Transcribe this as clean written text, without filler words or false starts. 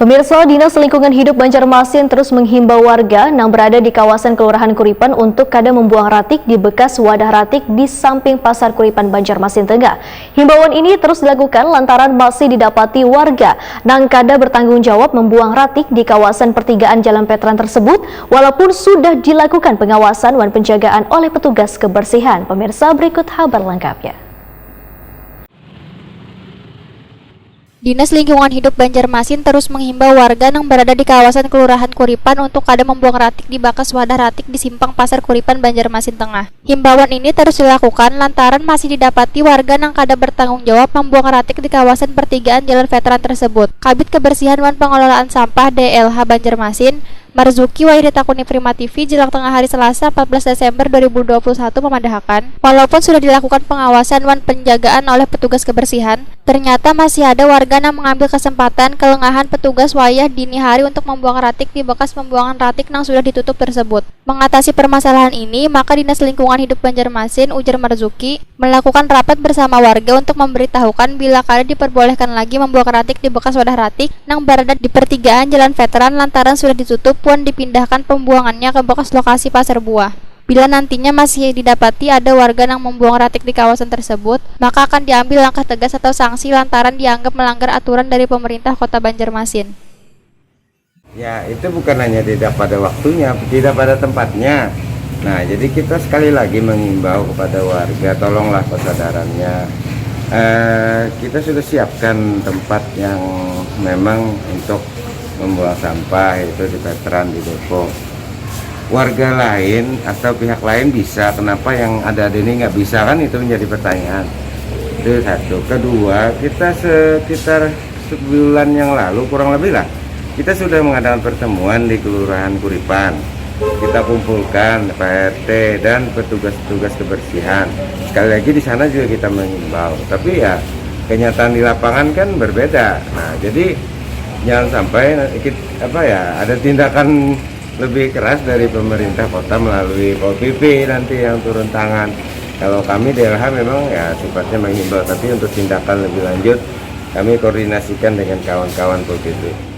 Pemirsa, Dinas Lingkungan Hidup Banjarmasin terus menghimbau warga yang berada di kawasan Kelurahan Kuripan untuk kada membuang ratik di bekas wadah ratik di samping Pasar Kuripan Banjarmasin Tengah. Himbauan ini terus dilakukan lantaran masih didapati warga yang kada bertanggung jawab membuang ratik di kawasan pertigaan Jalan Veteran tersebut walaupun sudah dilakukan pengawasan dan penjagaan oleh petugas kebersihan. Pemirsa, berikut kabar lengkapnya. Dinas Lingkungan Hidup Banjarmasin terus menghimbau warga yang berada di kawasan Kelurahan Kuripan untuk kada membuang ratik di bekas wadah ratik di simpang Pasar Kuripan Banjarmasin Tengah. Himbauan ini terus dilakukan lantaran masih didapati warga yang kada bertanggung jawab membuang ratik di kawasan pertigaan Jalan Veteran tersebut. Kabid Kebersihan dan Pengelolaan Sampah DLH Banjarmasin, Marzuki Wahidita-Kuni Prima TV jelang tengah hari Selasa 14 Desember 2021 memandahkan, walaupun sudah dilakukan pengawasan dan penjagaan oleh petugas kebersihan, ternyata masih ada warga yang mengambil kesempatan kelengahan petugas wayah dini hari untuk membuang ratik di bekas pembuangan ratik yang sudah ditutup tersebut. Mengatasi permasalahan ini, maka Dinas Lingkungan Hidup Banjarmasin, ujar Marzuki, melakukan rapat bersama warga untuk memberitahukan bila kada diperbolehkan lagi membuang ratik di bekas wadah ratik yang berada di pertigaan Jalan Veteran lantaran sudah ditutup pun dipindahkan pembuangannya ke bekas lokasi pasar buah. Bila nantinya masih didapati ada warga yang membuang ratik di kawasan tersebut, maka akan diambil langkah tegas atau sanksi lantaran dianggap melanggar aturan dari pemerintah Kota Banjarmasin. Ya, itu bukan hanya tidak pada waktunya, tidak pada tempatnya. Nah, jadi kita sekali lagi mengimbau kepada warga, tolonglah kesadarannya. Kita sudah siapkan tempat yang memang untuk membuang sampah, itu di Veteran di Depok. Warga lain atau pihak lain bisa, kenapa yang ada ini nggak bisa, kan itu menjadi pertanyaan. Itu satu. Kedua, kita sekitar sebulan yang lalu kurang lebih lah, kita sudah mengadakan pertemuan di Kelurahan Kuripan. Kita kumpulkan Pak RT dan petugas-petugas kebersihan. Sekali lagi di sana juga kita mengimbau, tapi ya kenyataan di lapangan kan berbeda. Nah, jadi jangan sampai ada tindakan lebih keras dari pemerintah kota melalui Pol PP nanti yang turun tangan. Kalau kami DLH memang ya sifatnya mengimbau, tapi untuk tindakan lebih lanjut kami koordinasikan dengan kawan-kawan Pol PP.